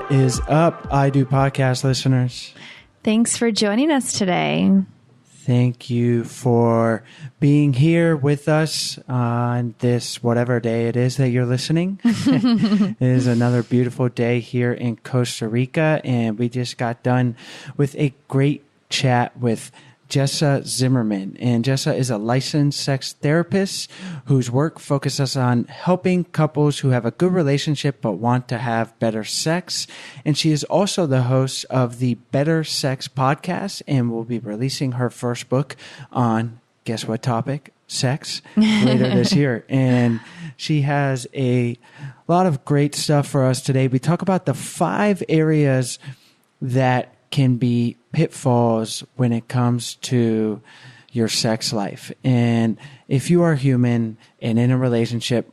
What is up, I Do Podcast listeners? Thanks for joining us today. Thank you for being here with us on this whatever day it is that you're listening. It is another beautiful day here in Costa Rica, and we just got done with a great chat with Jessa Zimmerman. And Jessa is a licensed sex therapist whose work focuses on helping couples who have a good relationship but want to have better sex. And she is also the host of the Better Sex podcast and will be releasing her first book on, guess what topic? Sex later this year. And she has a lot of great stuff for us today. We talk about the 5 areas that can be pitfalls when it comes to your sex life. And if you are human and in a relationship,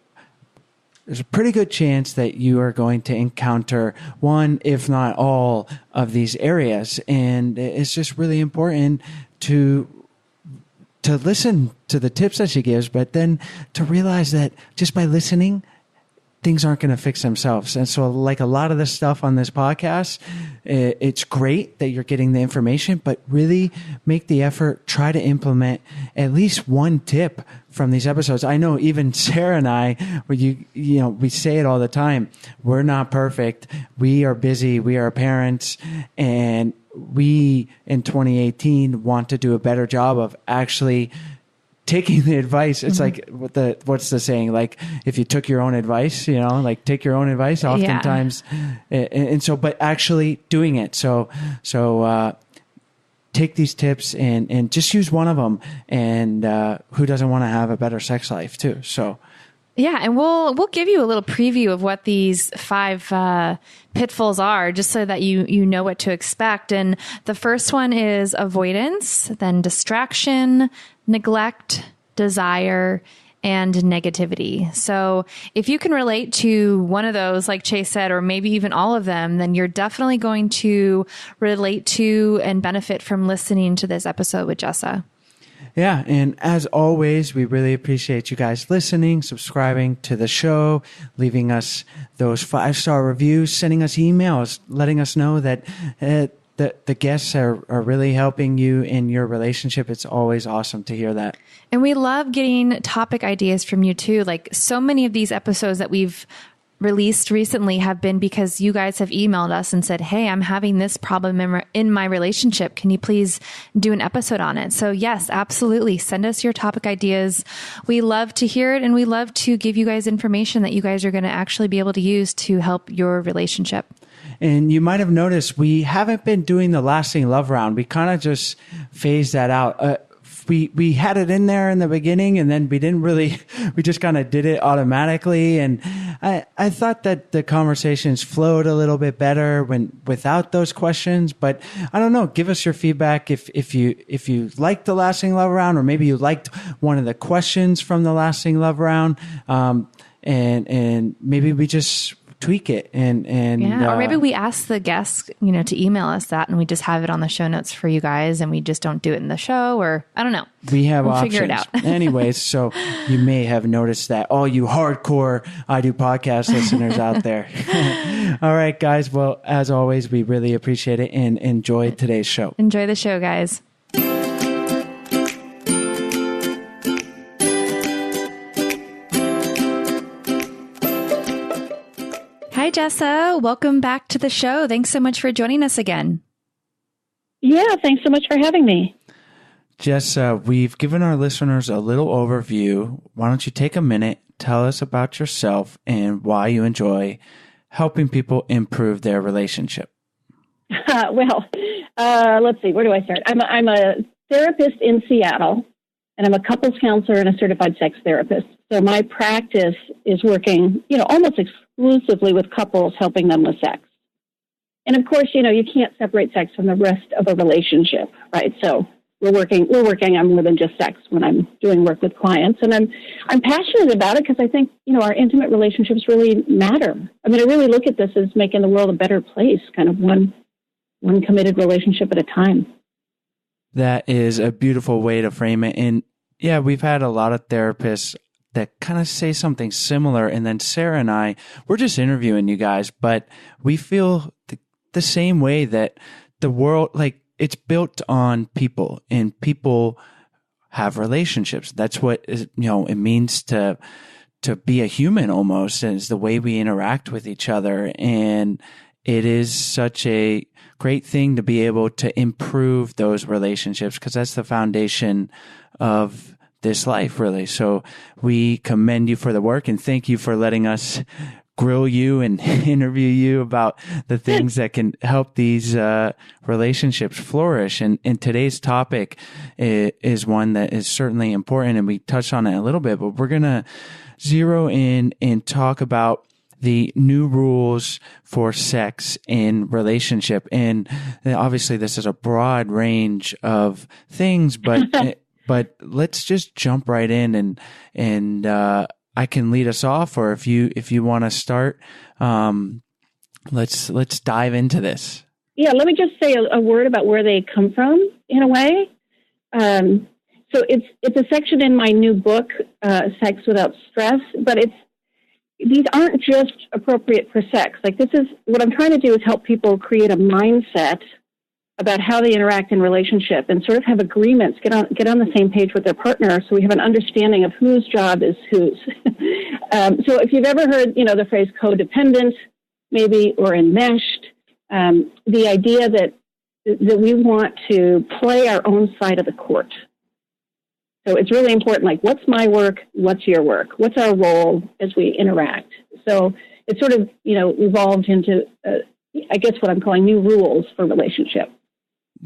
there's a pretty good chance that you are going to encounter one, if not all, of these areas. And it's just really important to listen to the tips that she gives, but then to realize that just by listening, things aren't going to fix themselves. And so like a lot of the stuff on this podcast, it's great that you're getting the information, but really make the effort, try to implement at least one tip from these episodes. I know even Sarah and I, we say it all the time. We're not perfect. We are busy. We are parents, and we in 2018 want to do a better job of actually taking the advice. It's like what's the saying? Like if you took your own advice, like take your own advice oftentimes. Yeah. And so, but actually doing it. So take these tips and just use one of them. And who doesn't want to have a better sex life too? So. Yeah, and we'll give you a little preview of what these 5 pitfalls are, just so that you know what to expect. And the first one is avoidance, then distraction, neglect, desire, and negativity. So if you can relate to one of those, like Chase said, or maybe even all of them, then you're definitely going to relate to and benefit from listening to this episode with Jessa. Yeah. And as always, we really appreciate you guys listening, subscribing to the show, leaving us those 5-star reviews, sending us emails, letting us know that the guests are really helping you in your relationship. It's always awesome to hear that. And we love getting topic ideas from you too. Like so many of these episodes that we've released recently have been because you guys have emailed us and said, hey, I'm having this problem in my relationship. Can you please do an episode on it? So yes, absolutely. Send us your topic ideas. We love to hear it, and we love to give you guys information that you guys are going to actually be able to use to help your relationship. And you might have noticed we haven't been doing the lasting love round. We kind of just phased that out. We had it in there in the beginning, and then we just kind of did it automatically. And I thought that the conversations flowed a little bit better without those questions, but I don't know. Give us your feedback if you liked the lasting love round, or maybe you liked one of the questions from the lasting love round. And maybe we just tweak it or maybe we ask the guests, to email us that, and we just have it on the show notes for you guys, and we just don't do it in the show, or I don't know. We'll options. Figure it out. Anyways, so you may have noticed that, all you hardcore I Do Podcast listeners out there. All right, guys. Well, as always, we really appreciate it and enjoy today's show. Enjoy the show, guys. Hi, Jessa. Welcome back to the show. Thanks so much for joining us again. Yeah, thanks so much for having me. Jessa, we've given our listeners a little overview. Why don't you take a minute, tell us about yourself and why you enjoy helping people improve their relationship? Let's see. Where do I start? I'm a therapist in Seattle, and I'm a couples counselor and a certified sex therapist. So my practice is working, almost exclusively with couples, helping them with sex. And of course, you can't separate sex from the rest of a relationship, right? So we're working on more than just sex when I'm doing work with clients. And I'm passionate about it because I think, our intimate relationships really matter. I mean, I really look at this as making the world a better place, kind of one committed relationship at a time. That is a beautiful way to frame it. And yeah, we've had a lot of therapists that kind of say something similar. And then Sarah and I, we're just interviewing you guys, but we feel the same way that the world, like, it's built on people, and people have relationships. That's what is, it means to be a human almost, and it's the way we interact with each other. And it is such a great thing to be able to improve those relationships, because that's the foundation of this life, really. So we commend you for the work, and thank you for letting us grill you and interview you about the things that can help these relationships flourish. And today's topic is one that is certainly important, and we touched on it a little bit, but we're going to zero in and talk about the new rules for sex in relationship. And obviously this is a broad range of things, but but let's just jump right in, and I can lead us off, or if you want to start, let's dive into this. Yeah, let me just say a word about where they come from in a way. So it's a section in my new book, Sex Without Stress, but these aren't just appropriate for sex. Like, this is what I'm trying to do, is help people create a mindset about how they interact in relationship, and sort of have agreements, get on the same page with their partner, so we have an understanding of whose job is whose. So if you've ever heard, the phrase codependent, maybe, or enmeshed, the idea that we want to play our own side of the court. So it's really important, like, what's my work? What's your work? What's our role as we interact? So it's sort of, evolved into, I guess, what I'm calling new rules for relationship.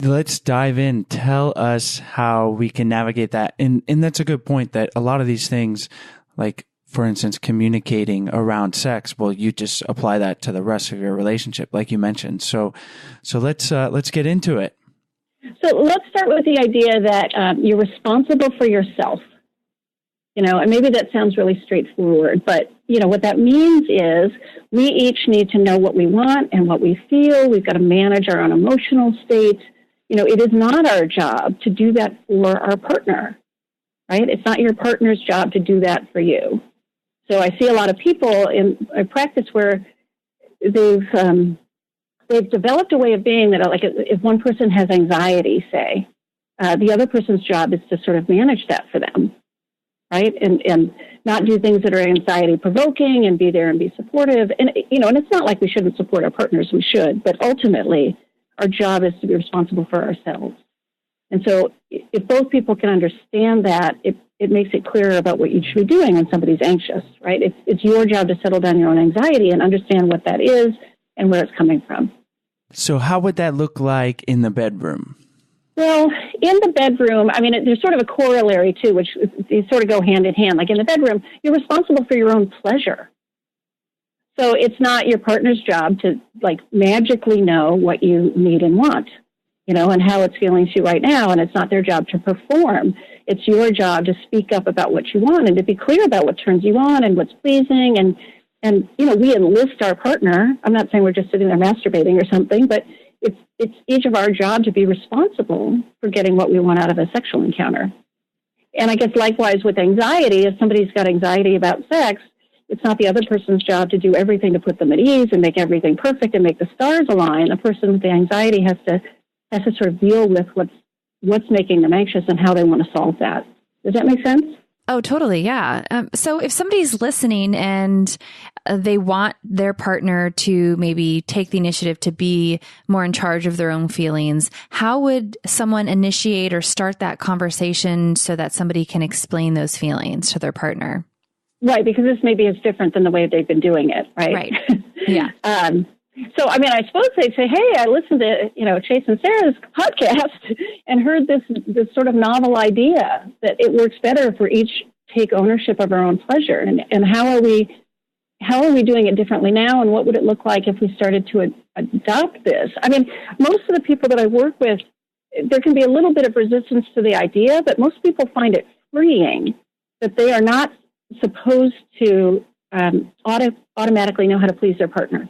Let's dive in. Tell us how we can navigate that. And that's a good point, that a lot of these things, like, for instance, communicating around sex, well, you just apply that to the rest of your relationship, like you mentioned. So let's get into it. So let's start with the idea that you're responsible for yourself. And maybe that sounds really straightforward, but, what that means is we each need to know what we want and what we feel. We've got to manage our own emotional state. It is not our job to do that for our partner, right? It's not your partner's job to do that for you. So I see a lot of people in practice where they've developed a way of being that, like, if one person has anxiety, say, the other person's job is to sort of manage that for them, right? And not do things that are anxiety provoking, and be there and be supportive. And, and it's not like we shouldn't support our partners, we should, but ultimately our job is to be responsible for ourselves. And so if both people can understand that, it makes it clearer about what you should be doing when somebody's anxious, right? It's your job to settle down your own anxiety and understand what that is and where it's coming from. So how would that look like in the bedroom? Well, in the bedroom, I mean, there's sort of a corollary too, which they sort of go hand in hand. Like, in the bedroom, you're responsible for your own pleasure. So it's not your partner's job to, like, magically know what you need and want, and how it's feeling to you right now. And it's not their job to perform. It's your job to speak up about what you want, and to be clear about what turns you on and what's pleasing. And we enlist our partner. I'm not saying we're just sitting there masturbating or something, but it's each of our job to be responsible for getting what we want out of a sexual encounter. And I guess likewise with anxiety, if somebody's got anxiety about sex, it's not the other person's job to do everything to put them at ease and make everything perfect and make the stars align. The person with the anxiety has to sort of deal with what's making them anxious and how they want to solve that. Does that make sense? Oh, totally. Yeah. So if somebody's listening and they want their partner to maybe take the initiative to be more in charge of their own feelings, how would someone initiate or start that conversation so that somebody can explain those feelings to their partner? Right, because this maybe is different than the way they've been doing it, right? Right. Yeah. So, I mean, I suppose they'd say, hey, I listened to, Chase and Sarah's podcast and heard this sort of novel idea that it works better if we each take ownership of our own pleasure. And how are we doing it differently now? And what would it look like if we started to adopt this? I mean, most of the people that I work with, there can be a little bit of resistance to the idea, but most people find it freeing that they are not supposed to automatically know how to please their partner.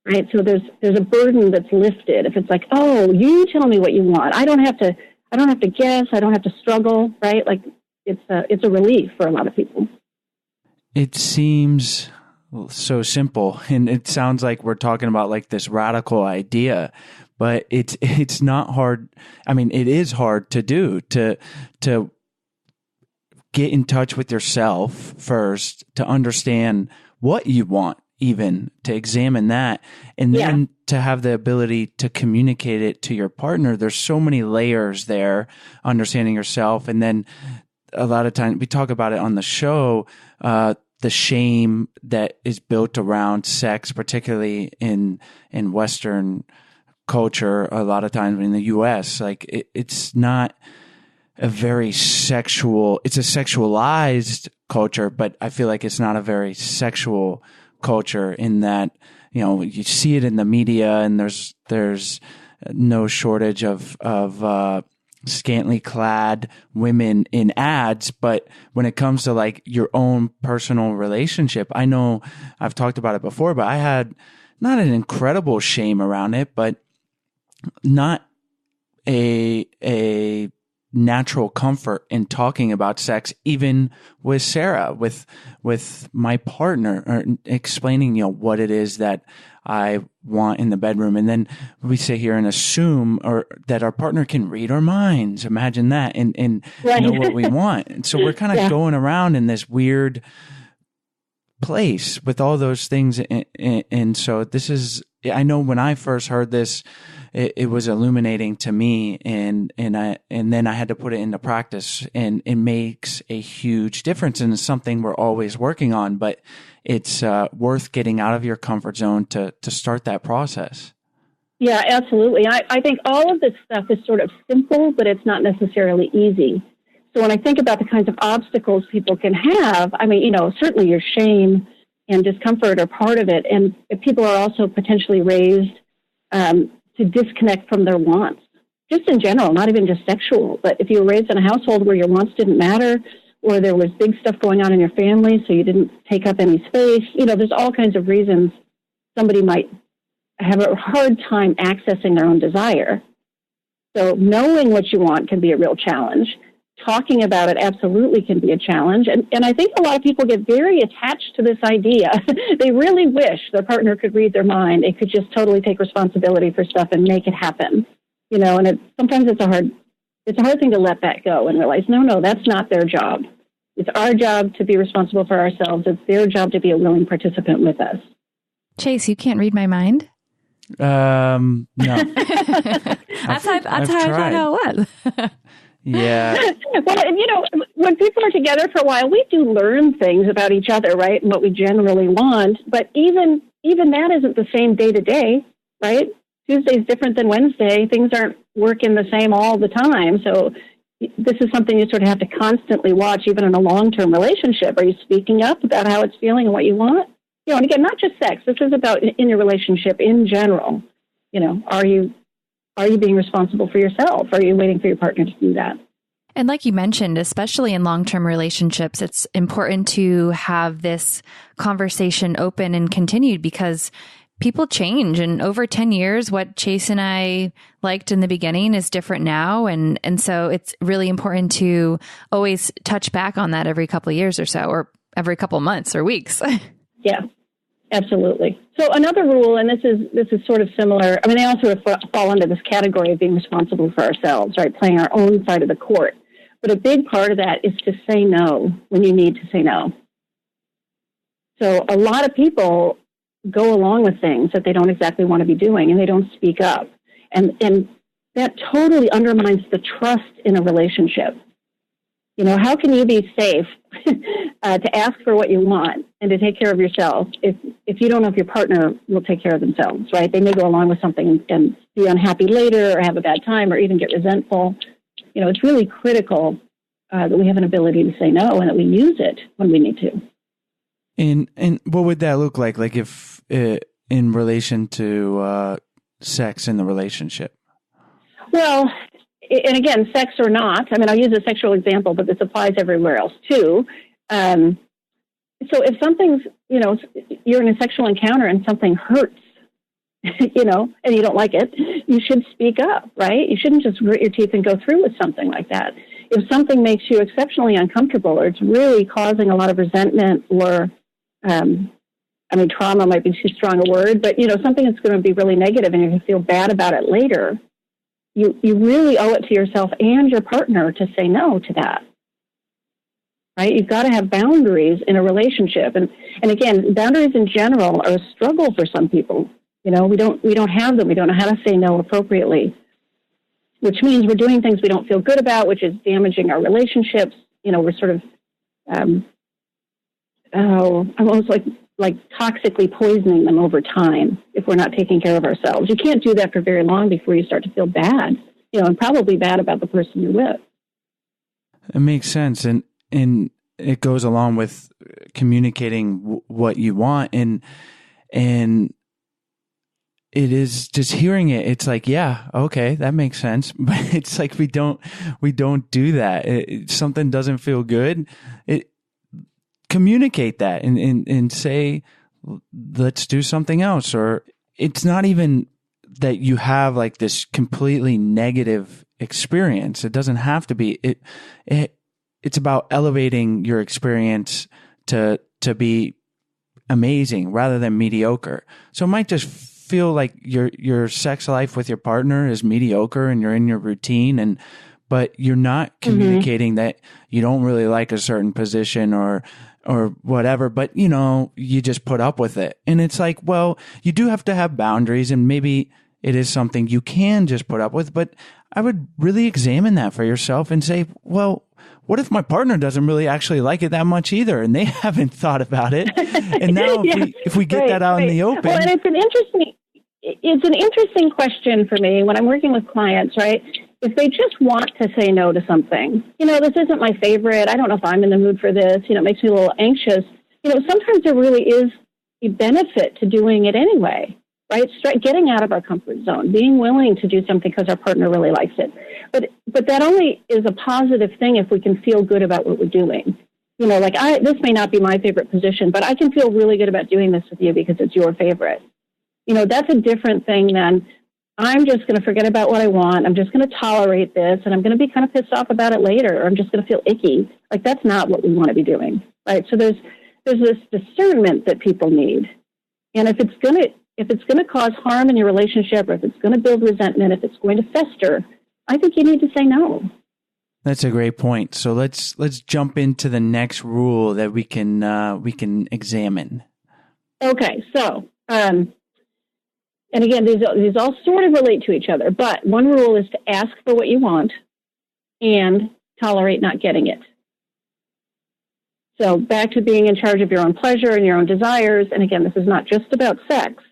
Right, so there's a burden that's lifted if it's like, oh, you tell me what you want. I don't have to guess. I don't have to struggle. Right, like it's a relief for a lot of people. it seems so simple, and it sounds like we're talking about like this radical idea, but it's not hard. I mean, it is hard to do, to get in touch with yourself first, to understand what you want, even to examine that, and then to have the ability to communicate it to your partner. There's so many layers there, understanding yourself. And then a lot of times we talk about it on the show, the shame that is built around sex, particularly in Western culture. A lot of times in the US, like it's not a very sexual, it's a sexualized culture, but I feel like it's not a very sexual culture, in that, you know, you see it in the media, and there's no shortage of scantily clad women in ads. But when it comes to like your own personal relationship, I know I've talked about it before, but I had not an incredible shame around it, but not a natural comfort in talking about sex, even with Sarah, with my partner, or explaining, you know, what it is that I want in the bedroom. And then we sit here and assume that our partner can read our minds. Imagine that, and know what we want. And so we're kind of going around in this weird place with all those things. And so this is, I know when I first heard this, it was illuminating to me, and then I had to put it into practice, and it makes a huge difference. And it's something we're always working on, but it's worth getting out of your comfort zone to start that process. Yeah, absolutely. I think all of this stuff is sort of simple, but it's not necessarily easy. So when I think about the kinds of obstacles people can have, I mean, you know, certainly your shame and discomfort are part of it. And if people are also potentially raised to disconnect from their wants, just in general, not even just sexual. But if you were raised in a household where your wants didn't matter, or there was big stuff going on in your family, so you didn't take up any space, you know, there's all kinds of reasons somebody might have a hard time accessing their own desire. So knowing what you want can be a real challenge. Talking about it absolutely can be a challenge. And I think a lot of people get very attached to this idea. They really wish their partner could read their mind. They could just totally take responsibility for stuff and make it happen. You know, and sometimes it's a hard thing to let that go and realize, no, that's not their job. It's our job to be responsible for ourselves. It's their job to be a willing participant with us. Chase, you can't read my mind? No. That's how I thought it was. Yeah. Well, and you know, when people are together for a while, we do learn things about each other, right? And what we generally want. But even that isn't the same day to day, right? Tuesday's different than Wednesday. Things aren't working the same all the time. So this is something you sort of have to constantly watch, even in a long-term relationship. Are you speaking up about how it's feeling and what you want? You know, and again, not just sex. This is about in your relationship in general. You know, are you being responsible for yourself? Are you waiting for your partner to do that? And like you mentioned, especially in long-term relationships, it's important to have this conversation open and continued, because people change. And over 10 years, what Chase and I liked in the beginning is different now. And so it's really important to always touch back on that every couple of years or so, or every couple of months or weeks. Yeah. Absolutely. So another rule, and this is sort of similar. I mean, they all sort of fall under this category of being responsible for ourselves, right? Playing our own side of the court. But a big part of that is to say no when you need to say no. So a lot of people go along with things that they don't exactly want to be doing, and they don't speak up. And that totally undermines the trust in a relationship. You know, how can you be safe to ask for what you want and to take care of yourself if you don't know if your partner will take care of themselves, right? They may go along with something and be unhappy later, or have a bad time, or even get resentful. You know, it's really critical that we have an ability to say no, and that we use it when we need to. And what would that look like? Like if in relation to sex in the relationship? Well, and again, sex or not, I mean, I'll use a sexual example, but this applies everywhere else too. So if something's, you know, you're in a sexual encounter and something hurts, you know, and you don't like it, you should speak up, right? You shouldn't just grit your teeth and go through with something like that. if something makes you exceptionally uncomfortable, or it's really causing a lot of resentment, or, trauma might be too strong a word, but, something that's going to be really negative and you're going to feel bad about it later, you really owe it to yourself and your partner to say no to that. Right? You've got to have boundaries in a relationship. And again, boundaries in general are a struggle for some people. We don't have them. We don't know how to say no appropriately, which means we're doing things we don't feel good about, which is damaging our relationships. We're sort of, almost like toxically poisoning them over time if we're not taking care of ourselves. You can't do that for very long before you start to feel bad, and probably bad about the person you're with. It makes sense. And it goes along with communicating what you want. And it is just hearing it. It's like, yeah, okay, that makes sense. But it's like, we don't do that. Something doesn't feel good. Communicate that and say, let's do something else. Or it's not even that you have like this completely negative experience. It doesn't have to be. It's about elevating your experience to be amazing rather than mediocre. So it might just feel like your sex life with your partner is mediocre and you're in your routine, but you're not communicating that you don't really like a certain position or whatever, but you just put up with it. And it's like, well, you do have to have boundaries, and maybe it is something you can just put up with, but I would really examine that for yourself and say, well, what if my partner doesn't really actually like it that much either, and they haven't thought about it? And now if we get that out in the open. Well, and it's an interesting question for me when I'm working with clients, right? If they just want to say no to something, this isn't my favorite, I don't know if I'm in the mood for this, it makes me a little anxious. Sometimes there really is a benefit to doing it anyway, right? Getting out of our comfort zone, being willing to do something because our partner really likes it. But that only is a positive thing if we can feel good about what we're doing. This may not be my favorite position, but I can feel really good about doing this with you because it's your favorite. That's a different thing than I'm just going to forget about what I want. I'm just going to tolerate this, and I'm going to be kind of pissed off about it later, or I'm just going to feel icky. Like, that's not what we want to be doing, right? So there's this discernment that people need. And if it's going to cause harm in your relationship, or if it's going to build resentment, if it's going to fester, I think you need to say no. That's a great point. So let's jump into the next rule that we can examine. Okay, so and again, these all sort of relate to each other, but one rule is to ask for what you want and tolerate not getting it. So back to being in charge of your own pleasure and your own desires. And again, this is not just about sex.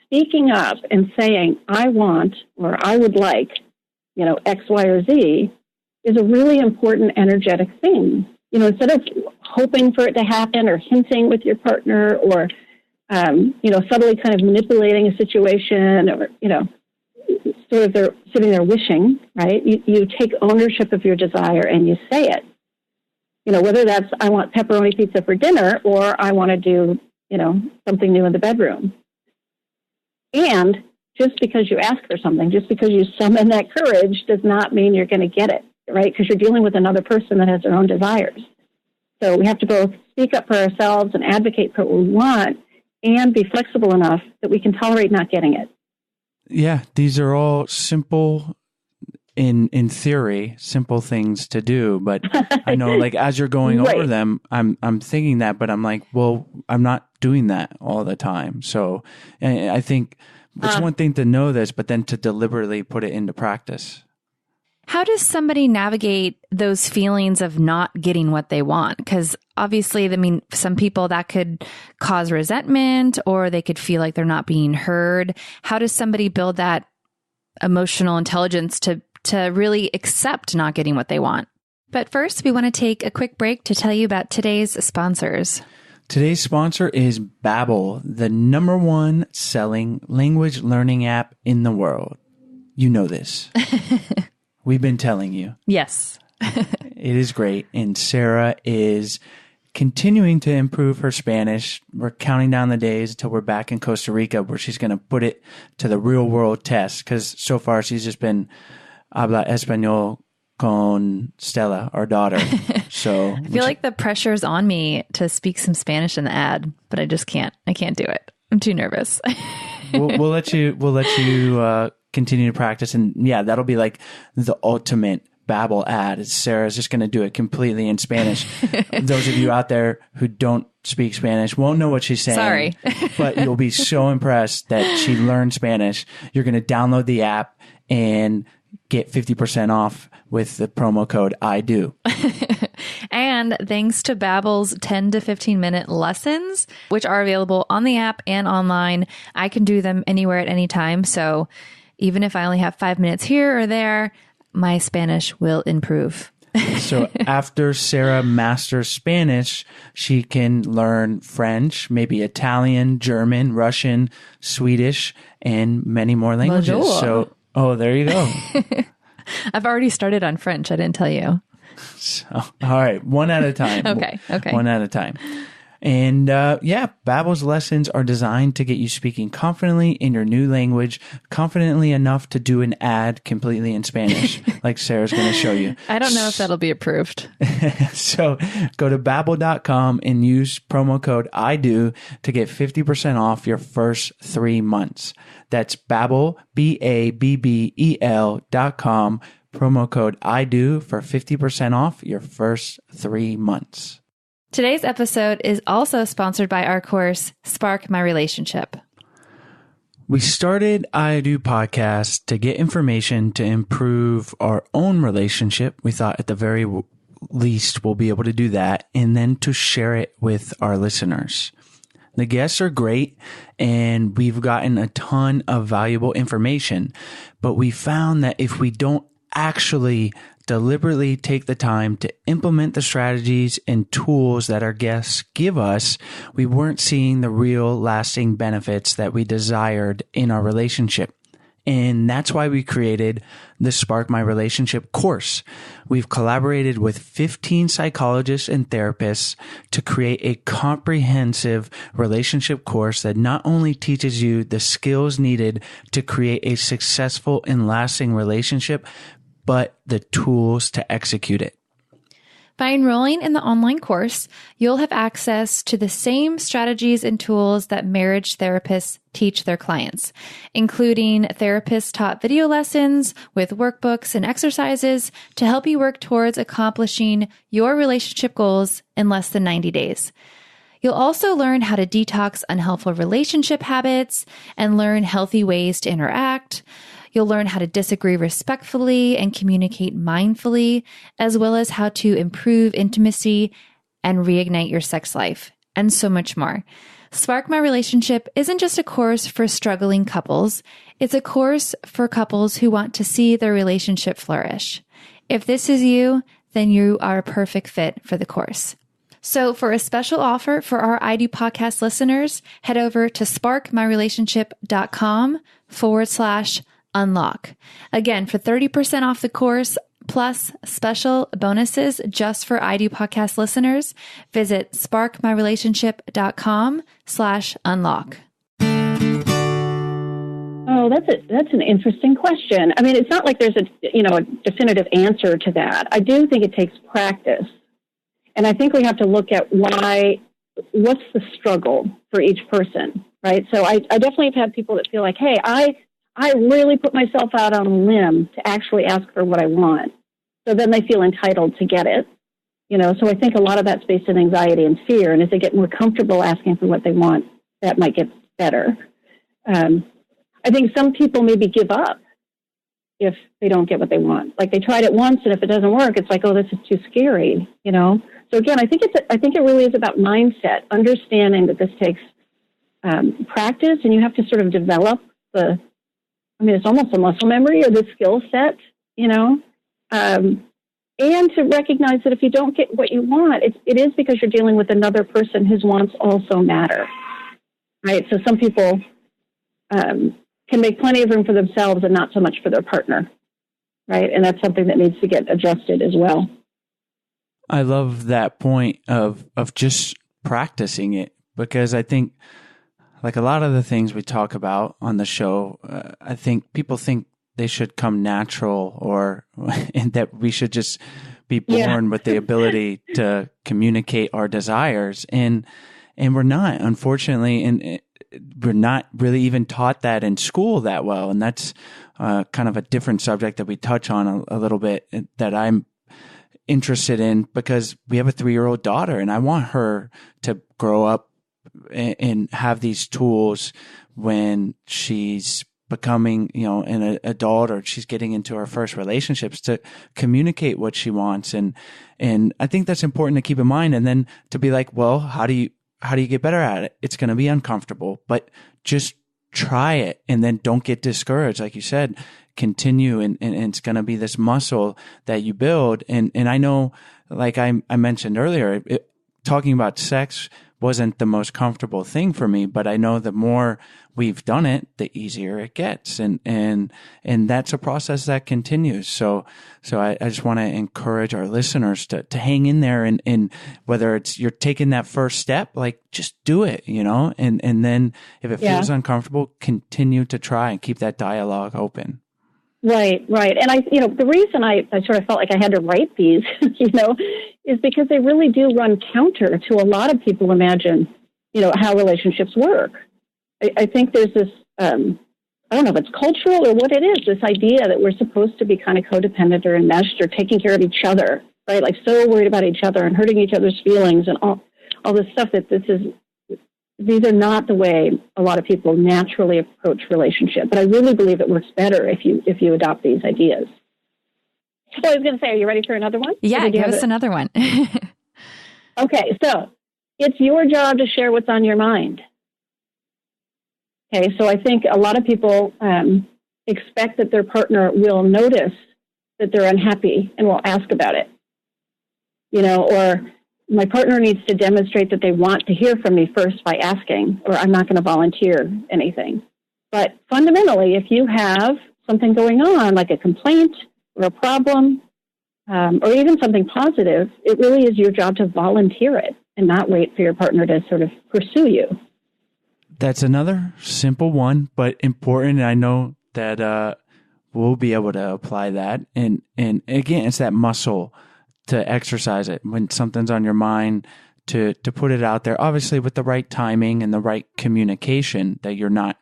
Speaking up and saying, I want, or I would like, X, Y, or Z is a really important energetic thing. Instead of hoping for it to happen or hinting with your partner or subtly kind of manipulating a situation, or, sort of they're sitting there wishing, right? You take ownership of your desire and you say it. Whether that's, I want pepperoni pizza for dinner, or I want to do, something new in the bedroom. And just because you ask for something, just because you summon that courage does not mean you're going to get it, right? Because you're dealing with another person that has their own desires. So we have to both speak up for ourselves and advocate for what we want, and be flexible enough that we can tolerate not getting it. Yeah, these are all simple, in theory, simple things to do. But I know, like, as you're going right. over them, I'm thinking that, but I'm like, well, I'm not doing that all the time. So I think it's one thing to know this, but then to deliberately put it into practice. How does somebody navigate those feelings of not getting what they want? Because obviously, some people that could cause resentment, or they could feel like they're not being heard. How does somebody build that emotional intelligence to really accept not getting what they want? But first, we want to take a quick break to tell you about today's sponsors. Today's sponsor is Babbel, the #1 selling language learning app in the world. You know this. We've been telling you. Yes. It is great. And Sarah is continuing to improve her Spanish. We're counting down the days until we're back in Costa Rica, where she's going to put it to the real world test. Because so far she's just been habla español con Stella, our daughter. So I feel like the pressure's on me to speak some Spanish in the ad, but I just can't. I can't do it. I'm too nervous. we'll let you continue to practice, and yeah, that'll be like the ultimate Babbel ad. Sarah's just going to do it completely in Spanish. Those of you out there who don't speak Spanish won't know what she's saying. Sorry. But you'll be so impressed that she learned Spanish. You're going to download the app and get 50% off with the promo code I do. And thanks to Babbel's 10 to 15 minute lessons, which are available on the app and online, I can do them anywhere at any time. So even if I only have 5 minutes here or there, my Spanish will improve. So after Sarah masters Spanish, she can learn French, maybe Italian, German, Russian, Swedish, and many more languages. Bonjour. So, there you go. I've already started on French. I didn't tell you. So, all right, one at a time. Okay. One at a time. And Babbel's lessons are designed to get you speaking confidently in your new language, confidently enough to do an ad completely in Spanish, like Sarah's going to show you. I don't know if that'll be approved. So go to Babbel.com and use promo code I do to get 50% off your first 3 months. That's Babbel, BABBEL.com, promo code I do for 50% off your first 3 months. Today's episode is also sponsored by our course, Spark My Relationship. We started I Do Podcast to get information to improve our own relationship. We thought at the very least we'll be able to do that, and then to share it with our listeners. The guests are great, and we've gotten a ton of valuable information, but we found that if we don't actually deliberately take the time to implement the strategies and tools that our guests give us, we weren't seeing the real lasting benefits that we desired in our relationship. And that's why we created the Spark My Relationship course. We've collaborated with 15 psychologists and therapists to create a comprehensive relationship course that not only teaches you the skills needed to create a successful and lasting relationship, but the tools to execute it. By enrolling in the online course, you'll have access to the same strategies and tools that marriage therapists teach their clients, including therapist-taught video lessons with workbooks and exercises to help you work towards accomplishing your relationship goals in less than 90 days. You'll also learn how to detox unhelpful relationship habits and learn healthy ways to interact. You'll learn how to disagree respectfully and communicate mindfully, as well as how to improve intimacy and reignite your sex life, and so much more. Spark My Relationship isn't just a course for struggling couples. It's a course for couples who want to see their relationship flourish. If this is you, then you are a perfect fit for the course. So for a special offer for our I Do Podcast listeners, head over to sparkmyrelationship.com/unlock. Again, for 30% off the course, plus special bonuses just for I Do Podcast listeners, visit sparkmyrelationship.com/unlock. Oh, that's an interesting question. I mean, it's not like there's a definitive answer to that. I do think it takes practice. And I think we have to look at what's the struggle for each person, right? So I definitely have had people that feel like, hey, I really put myself out on a limb to actually ask for what I want. So then they feel entitled to get it. So I think a lot of that's based on anxiety and fear. And as they get more comfortable asking for what they want, that might get better. I think some people maybe give up if they don't get what they want. Like they tried it once, and if it doesn't work, it's like, oh, this is too scary, So again, I think it really is about mindset, understanding that this takes practice, and you have to sort of develop it's almost a muscle memory or the skill set, and to recognize that if you don't get what you want, it is because you're dealing with another person whose wants also matter, right? So some people can make plenty of room for themselves and not so much for their partner, right? And that's something that needs to get adjusted as well. I love that point of just practicing it, because I think like a lot of the things we talk about on the show, I think people think they should come natural, or and that we should just be born with the ability to communicate our desires. And we're not, unfortunately, and we're not really even taught that in school that well. And that's kind of a different subject that we touch on a little bit, that I'm interested in, because we have a 3-year-old daughter, and I want her to grow up and have these tools when she's becoming, an adult, or she's getting into her first relationships, to communicate what she wants. And I think that's important to keep in mind. And then to be like, well, how do you get better at it? It's going to be uncomfortable, but just try it. And then don't get discouraged. Like you said, continue. And it's going to be this muscle that you build. And I know, like I mentioned earlier, talking about sex wasn't the most comfortable thing for me, but I know the more we've done it, the easier it gets. And that's a process that continues. So I just want to encourage our listeners to hang in there, and whether it's you're taking that first step, like just do it, and then if it feels uncomfortable, continue to try and keep that dialogue open. Right. And the reason I sort of felt like I had to write these, is because they really do run counter to a lot of people imagine, how relationships work. I think there's this, I don't know if it's cultural or what it is, this idea that we're supposed to be kind of codependent or enmeshed or taking care of each other, right? Like so worried about each other and hurting each other's feelings and all this stuff, that these are not the way a lot of people naturally approach relationship. But I really believe it works better if you adopt these ideas. So I was going to say, are you ready for another one? Yeah, give us another one. Okay, so it's your job to share what's on your mind. Okay, so I think a lot of people expect that their partner will notice that they're unhappy and will ask about it. Or my partner needs to demonstrate that they want to hear from me first by asking, or I'm not going to volunteer anything. But fundamentally, if you have something going on, like a complaint or a problem, or even something positive, it really is your job to volunteer it and not wait for your partner to sort of pursue you. That's another simple one, but important. I know that we'll be able to apply that. And again, it's that muscle to exercise it when something's on your mind, to put it out there, obviously with the right timing and the right communication, that you're not,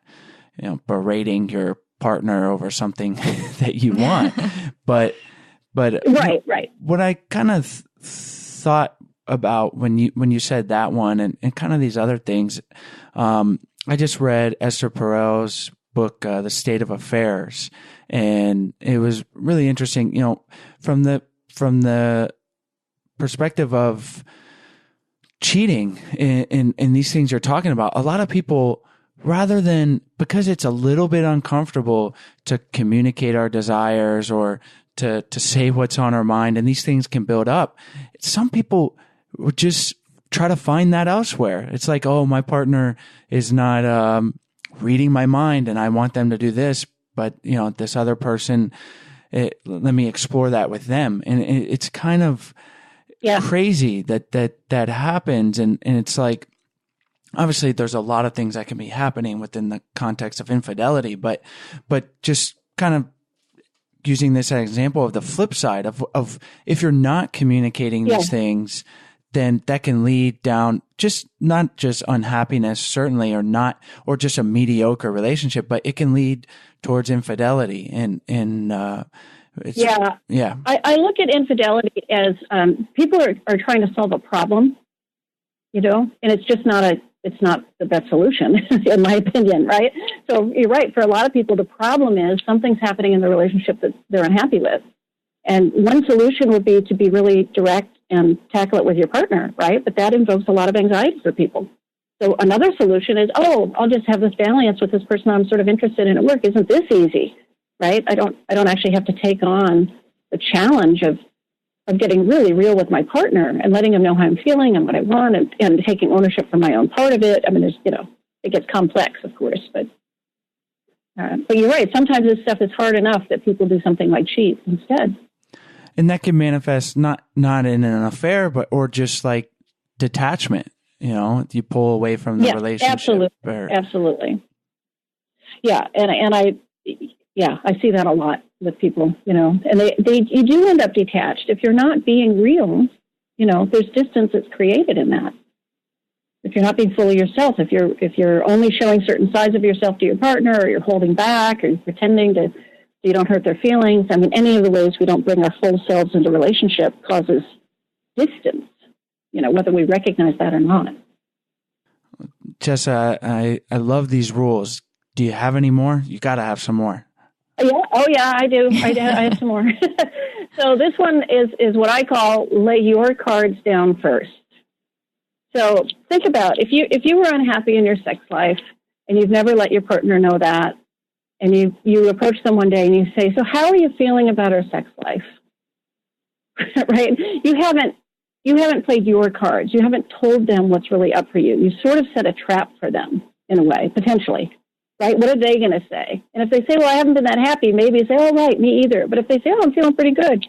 berating your partner over something that you want. But right. What I kind of thought about when you said that one and kind of these other things, I just read Esther Perel's book, The State of Affairs, and it was really interesting, from the perspective of cheating in these things you're talking about. A lot of people, rather than, because it's a little bit uncomfortable to communicate our desires or to say what's on our mind, and these things can build up, some people would just try to find that elsewhere. It's like, oh, my partner is not reading my mind and I want them to do this, but this other person, let me explore that with them. And it's kind of crazy that happens. And it's like, obviously there's a lot of things that can be happening within the context of infidelity, but just kind of using this as an example of the flip side of if you're not communicating these things, then that can lead down not just unhappiness, certainly, or just a mediocre relationship, but it can lead towards infidelity. I look at infidelity as people are trying to solve a problem, and it's just it's not the best solution, in my opinion, right? So you're right. For a lot of people, the problem is something's happening in the relationship that they're unhappy with. And one solution would be to be really direct and tackle it with your partner, right? But that invokes a lot of anxiety for people. So another solution is, I'll just have this dalliance with this person I'm sort of interested in at work. Isn't this easy, right? I don't actually have to take on the challenge of getting really real with my partner and letting him know how I'm feeling and what I want and taking ownership for my own part of it. I mean, it gets complex, of course, but you're right. Sometimes this stuff is hard enough that people do something like cheat instead. And that can manifest not in an affair, or just like detachment. You pull away from the relationship. Absolutely. Yeah, and Yeah, I see that a lot with people, and you do end up detached. If you're not being real, there's distance that's created in that. If you're not being fully yourself, if you're only showing certain sides of yourself to your partner, or you're holding back, or you're pretending so you don't hurt their feelings, I mean, any of the ways we don't bring our full selves into relationship causes distance, whether we recognize that or not. Jessa, I love these rules. Do you have any more? You got to have some more. Yeah. Oh, yeah, I do. I have some more. So this one is what I call lay your cards down first. So think about if you were unhappy in your sex life and you've never let your partner know that, and you approach them one day and you say, "So how are you feeling about our sex life?" Right? You haven't played your cards. You haven't told them what's really up for you. You sort of set a trap for them in a way, potentially. Right? What are they going to say? And if they say, "Well, I haven't been that happy," maybe you say, "Oh, right, me either." But if they say, "Oh, I'm feeling pretty good,"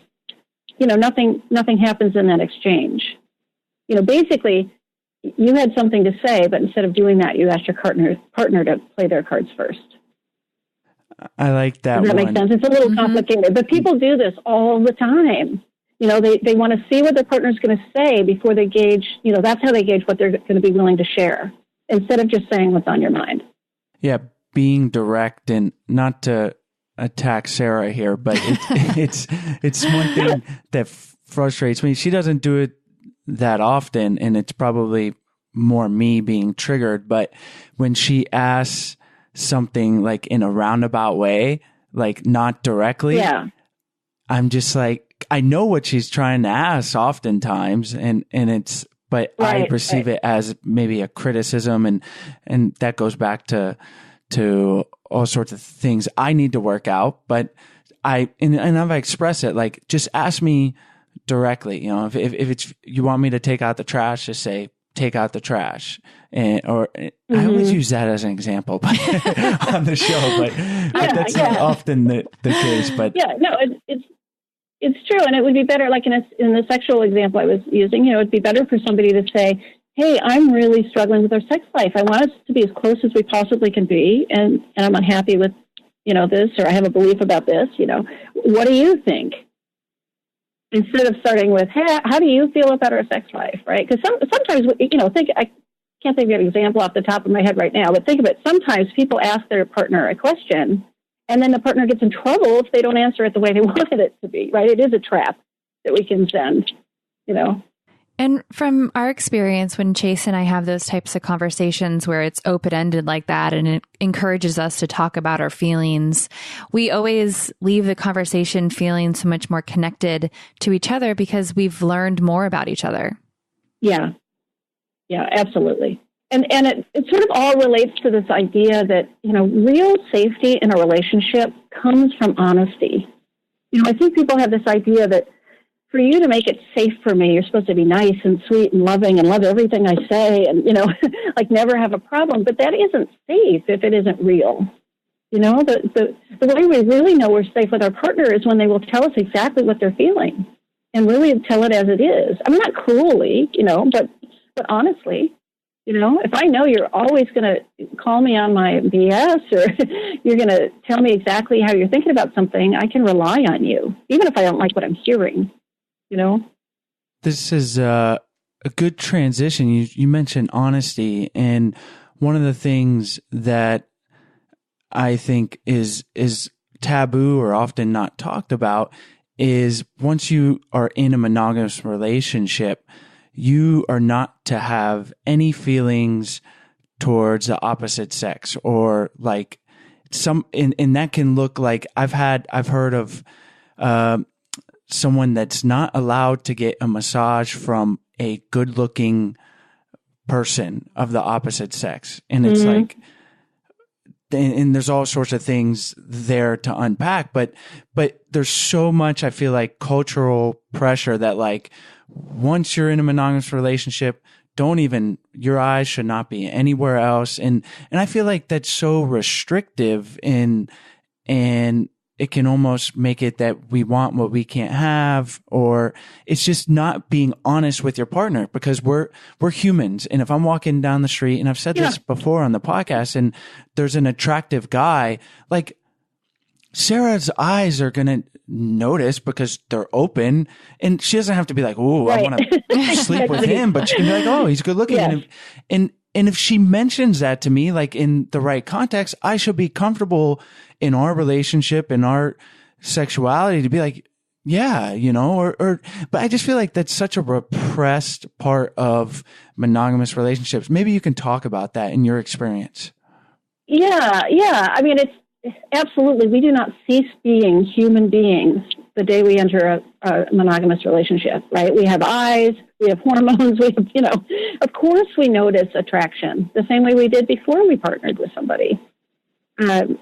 nothing happens in that exchange. Basically, you had something to say, but instead of doing that, you asked your partner to play their cards first. I like that. Does that make sense? It's a little complicated, but people do this all the time. They want to see what their partner's going to say before they gauge. That's how they gauge what they're going to be willing to share, instead of just saying what's on your mind. Yeah. Being direct, and not to attack Sarah here, but it's one thing that frustrates me. She doesn't do it that often, and it's probably more me being triggered. But when she asks something like in a roundabout way, like not directly, I'm just like, I know what she's trying to ask oftentimes, but I perceive it as maybe a criticism, and that goes back to all sorts of things I need to work out. But I've expressed it, like, just ask me directly. If it's, you want me to take out the trash, just say, take out the trash. I always use that as an example on the show, but that's not often the case. But it's true. And it would be better, like in the sexual example I was using, it'd be better for somebody to say, "Hey, I'm really struggling with our sex life. I want us to be as close as we possibly can be, and I'm unhappy with, this, or I have a belief about this. What do you think?" Instead of starting with, "Hey, how do you feel about our sex life?" Right? Because sometimes, I can't think of an example off the top of my head right now, but think of it. Sometimes people ask their partner a question, and then the partner gets in trouble if they don't answer it the way they wanted it to be. Right? It is a trap that we can send. And from our experience, when Chase and I have those types of conversations where it's open-ended like that and it encourages us to talk about our feelings, we always leave the conversation feeling so much more connected to each other because we've learned more about each other. Yeah. Yeah, absolutely. And it sort of all relates to this idea that, real safety in a relationship comes from honesty. I think people have this idea that for you to make it safe for me, you're supposed to be nice and sweet and loving and love everything I say and, like never have a problem. But that isn't safe if it isn't real. The way we really know we're safe with our partner is when they will tell us exactly what they're feeling and really tell it as it is. I mean, not cruelly, but honestly. If I know you're always going to call me on my BS, or you're going to tell me exactly how you're thinking about something, I can rely on you, even if I don't like what I'm hearing. This is a good transition. You mentioned honesty, and one of the things that I think is taboo or often not talked about is once you are in a monogamous relationship, you are not to have any feelings towards the opposite sex, or like and that can look like I've heard of someone that's not allowed to get a massage from a good-looking person of the opposite sex. And it's like, and there's all sorts of things there to unpack, but there's so much, I feel like, cultural pressure that, like, once you're in a monogamous relationship, your eyes should not be anywhere else. And I feel like that's so restrictive, and it can almost make it that we want what we can't have, or it's just not being honest with your partner, because we're humans. And if I'm walking down the street, and I've said this before on the podcast, and there's an attractive guy, like, Sarah's eyes are going to notice because they're open, and she doesn't have to be like, oh, I want to sleep with him, but she can be like, oh, he's good looking. Yeah. And if she mentions that to me, like in the right context, I should be comfortable in our relationship, in our sexuality, to be like, yeah, but I just feel like that's such a repressed part of monogamous relationships. Maybe you can talk about that in your experience. Yeah. I mean, it's absolutely, we do not cease being human beings the day we enter a monogamous relationship, right? We have eyes, we have hormones, we have, of course we notice attraction the same way we did before we partnered with somebody. I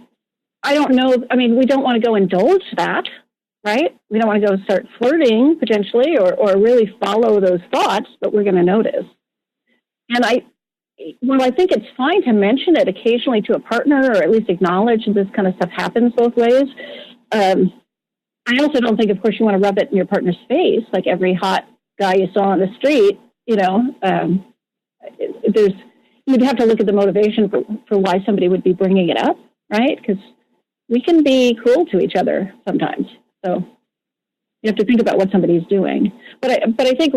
don't know. I mean, we don't want to go indulge that, right? We don't want to go start flirting potentially or really follow those thoughts, but we're going to notice. And I think it's fine to mention it occasionally to a partner, or at least acknowledge this kind of stuff happens both ways. I also don't think, of course, you want to rub it in your partner's face, like every hot guy you saw on the street. You'd have to look at the motivation for why somebody would be bringing it up, right? Because we can be cruel to each other sometimes. So you have to think about what somebody's doing. But I think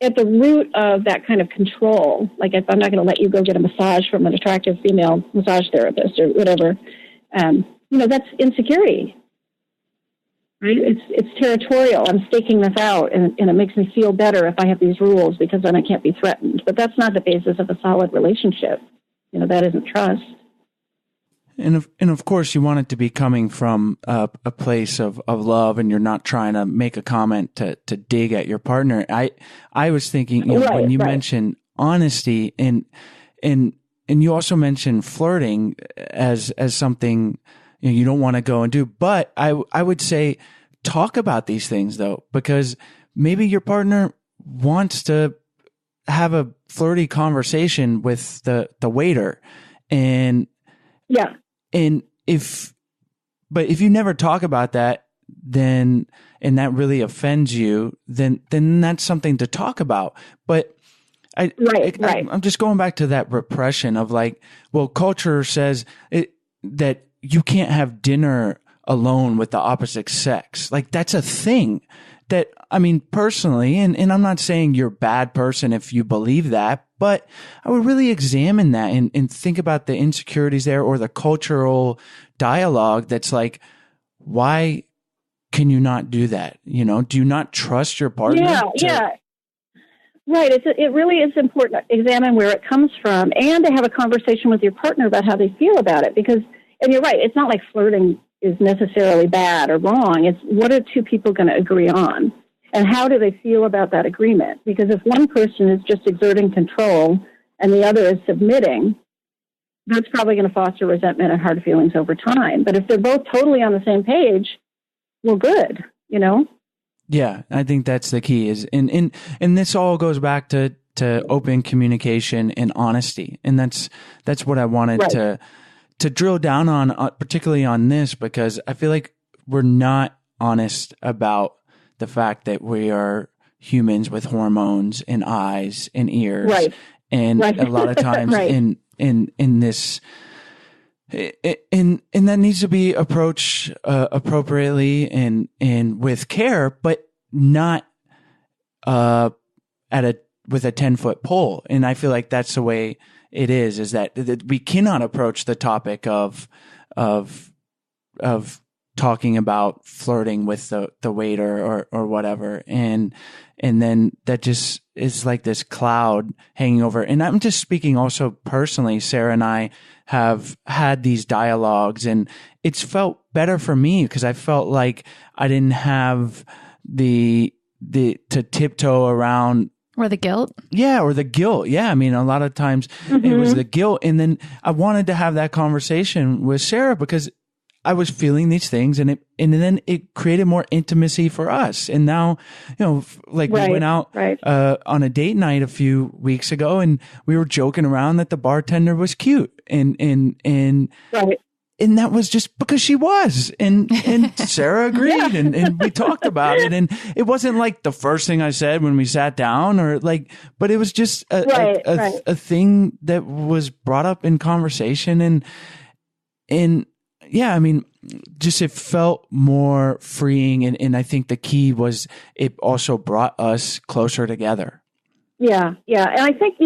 at the root of that kind of control, like if I'm not going to let you go get a massage from an attractive female massage therapist or whatever, that's insecurity, right? It's territorial. I'm staking this out, and it makes me feel better if I have these rules because then I can't be threatened. But that's not the basis of a solid relationship. That isn't trust. And of course, you want it to be coming from a place of love, and you're not trying to make a comment to dig at your partner. I was thinking, when you mentioned honesty, and you also mentioned flirting as something you don't want to go and do. But I would say talk about these things though, because maybe your partner wants to have a flirty conversation with the waiter, and yeah. And if you never talk about that, then, and that really offends you, then that's something to talk about. But I'm just going back to that repression of like, well, culture says that you can't have dinner alone with the opposite sex. Like that's a thing that, I mean, personally, and I'm not saying you're a bad person if you believe that, but I would really examine that and think about the insecurities there, or the cultural dialogue that's like, why can you not do that? Do you not trust your partner? Yeah. Right. It really is important to examine where it comes from and to have a conversation with your partner about how they feel about it. Because, and you're right, it's not like flirting is necessarily bad or wrong. It's what are two people going to agree on? And how do they feel about that agreement? Because if one person is just exerting control and the other is submitting, that's probably going to foster resentment and hard feelings over time. But if they're both totally on the same page, well, good, Yeah, I think that's the key. And this all goes back to open communication and honesty. And that's what I wanted to drill down on, particularly on this, because I feel like we're not honest about the fact that we are humans with hormones and eyes and ears. Right. And a lot of times in this, and that needs to be approached appropriately and with care, but not with a 10-foot pole. And I feel like that's the way it is that we cannot approach the topic of talking about flirting with the waiter or whatever. And then that just is like this cloud hanging over. And I'm just speaking also personally. Sarah and I have had these dialogues, and it's felt better for me because I felt like I didn't have the to tiptoe around. Or the guilt? Yeah, or the guilt. Yeah, I mean, a lot of times it was the guilt. And then I wanted to have that conversation with Sarah because I was feeling these things, and then it created more intimacy for us. And now, we went out on a date night a few weeks ago, and we were joking around that the bartender was cute, and that was just because she was, and Sarah agreed, and we talked about it, and it wasn't like the first thing I said when we sat down, or like, but it was just a thing that was brought up in conversation, and yeah, I mean, just it felt more freeing. And I think the key was it also brought us closer together. Yeah. And I think,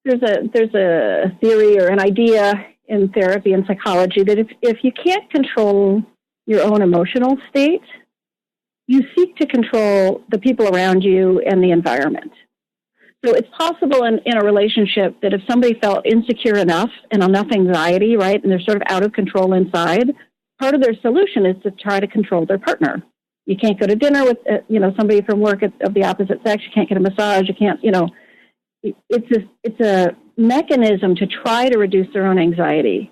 there's a theory or an idea in therapy and psychology that if you can't control your own emotional state, you seek to control the people around you and the environment. So it's possible in a relationship that if somebody felt insecure enough and enough anxiety, right, and they're sort of out of control inside, part of their solution is to try to control their partner. You can't go to dinner with, somebody from work of the opposite sex. You can't get a massage. You can't, it's a mechanism to try to reduce their own anxiety.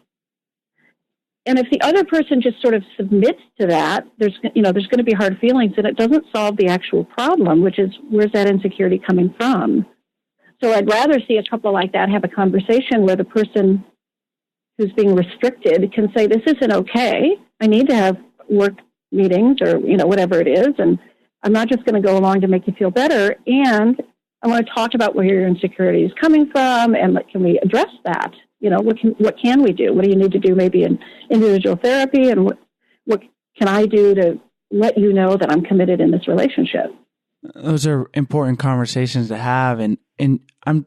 And if the other person just sort of submits to that, there's going to be hard feelings, and it doesn't solve the actual problem, which is where's that insecurity coming from? So I'd rather see a couple like that have a conversation where the person who's being restricted can say, this isn't okay. I need to have work meetings or, whatever it is. And I'm not just going to go along to make you feel better. And I want to talk about where your insecurity is coming from. And can we address that? What can we do? What do you need to do maybe in individual therapy? And what can I do to let you know that I'm committed in this relationship? Those are important conversations to have. And I'm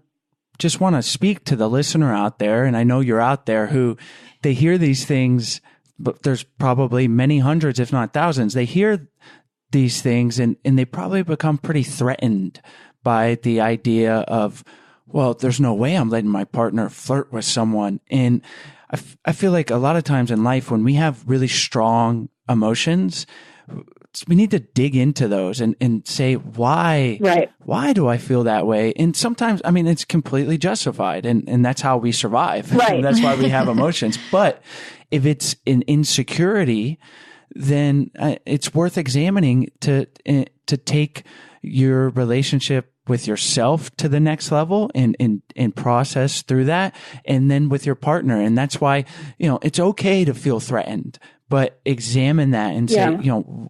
just want to speak to the listener out there. And I know you're out there who they hear these things, but there's probably many hundreds, if not thousands. They hear these things and they probably become pretty threatened by the idea of, well, there's no way I'm letting my partner flirt with someone. And I feel like a lot of times in life, when we have really strong emotions, we need to dig into those and say, why do I feel that way? And sometimes, it's completely justified and that's how we survive. Right. That's why we have emotions. But if it's an insecurity, then it's worth examining to take your relationship with yourself to the next level and process through that. And then with your partner. And that's why, it's okay to feel threatened, but examine that and say,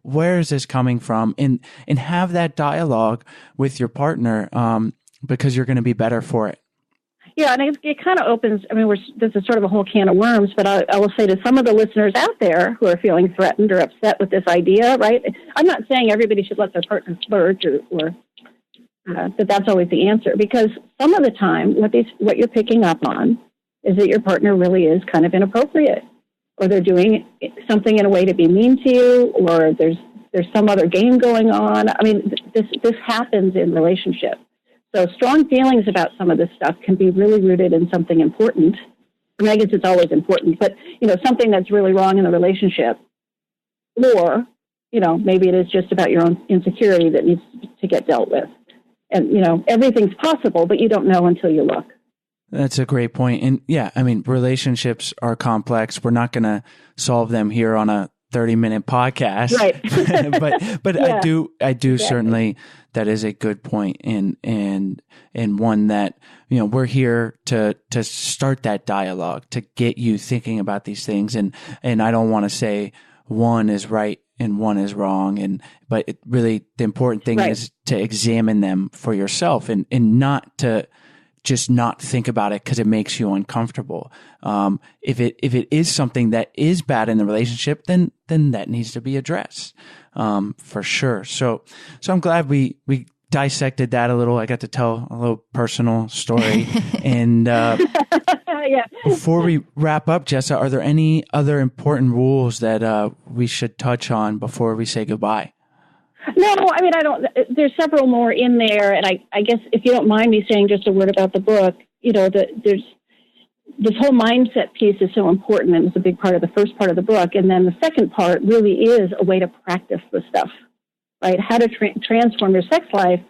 where is this coming from? And have that dialogue with your partner, because you're going to be better for it. Yeah, and it kind of opens, this is sort of a whole can of worms, but I will say to some of the listeners out there who are feeling threatened or upset with this idea, right? I'm not saying everybody should let their partner flirt or that's always the answer, because some of the time what you're picking up on is that your partner really is kind of inappropriate, or they're doing something in a way to be mean to you, or there's some other game going on. This happens in relationships. So strong feelings about some of this stuff can be really rooted in something important. I guess it's always important, but, something that's really wrong in the relationship. Or, maybe it is just about your own insecurity that needs to get dealt with. And, everything's possible, but you don't know until you look. That's a great point. And yeah, relationships are complex. We're not going to solve them here on a 30-minute podcast. Right. but yeah. I do exactly. Certainly, that is a good point, and one that, we're here to start that dialogue, to get you thinking about these things. And I don't want to say one is right and one is wrong. But really the important thing is to examine them for yourself and not to just not think about it because it makes you uncomfortable. If it is something that is bad in the relationship, then that needs to be addressed, for sure. So I'm glad we dissected that a little. I got to tell a little personal story. And before we wrap up, Jessa, are there any other important rules that we should touch on before we say goodbye? No, I don't. There's several more in there, and I guess if you don't mind me saying just a word about the book, there's this whole mindset piece is so important, and it's a big part of the first part of the book, and then the second part really is a way to practice the stuff, right? How to transform your sex life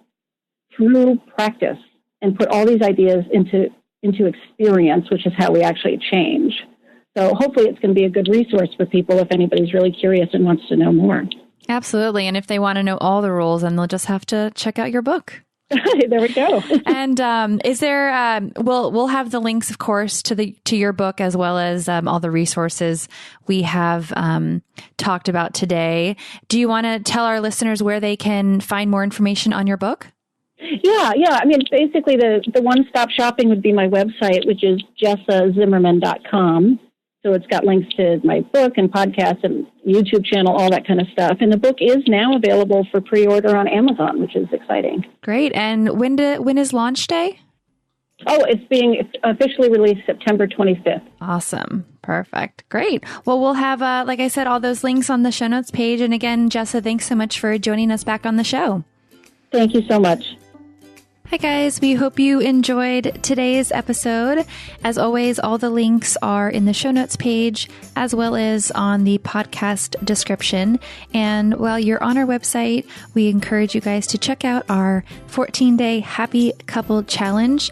through practice and put all these ideas into experience, which is how we actually change. So hopefully it's going to be a good resource for people if anybody's really curious and wants to know more. Absolutely. And if they want to know all the rules, then they'll just have to check out your book. There we go. And is there? We'll have the links, of course, to your book, as well as all the resources we have talked about today. Do you want to tell our listeners where they can find more information on your book? Yeah. Basically, the one-stop shopping would be my website, which is jessazimmerman.com. So it's got links to my book and podcast and YouTube channel, all that kind of stuff. And the book is now available for pre-order on Amazon, which is exciting. Great. And when is launch day? Oh, it's being officially released September 25th. Awesome. Perfect. Great. Well, we'll have, like I said, all those links on the show notes page. And again, Jessa, thanks so much for joining us back on the show. Thank you so much. Hi, guys. We hope you enjoyed today's episode. As always, all the links are in the show notes page, as well as on the podcast description. And while you're on our website, we encourage you guys to check out our 14-day Happy Couple Challenge.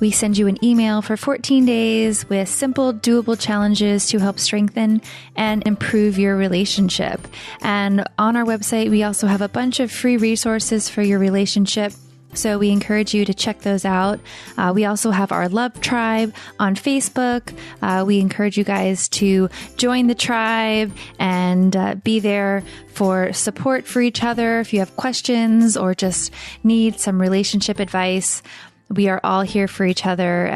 We send you an email for 14 days with simple, doable challenges to help strengthen and improve your relationship. And on our website, we also have a bunch of free resources for your relationship. So we encourage you to check those out. We also have our Love Tribe on Facebook. We encourage you guys to join the tribe and be there for support for each other. If you have questions or just need some relationship advice, we are all here for each other.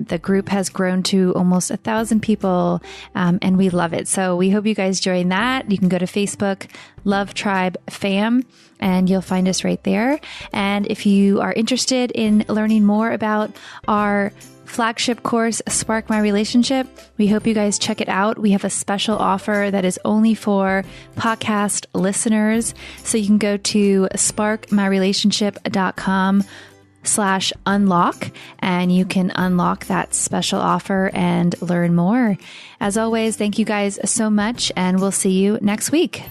The group has grown to almost 1,000 people, and we love it. So we hope you guys join that. You can go to Facebook, Love Tribe Fam, and you'll find us right there. And if you are interested in learning more about our flagship course, Spark My Relationship, we hope you guys check it out. We have a special offer that is only for podcast listeners. So you can go to sparkmyrelationship.com/unlock, and you can unlock that special offer and learn more. As always, thank you guys so much, and we'll see you next week.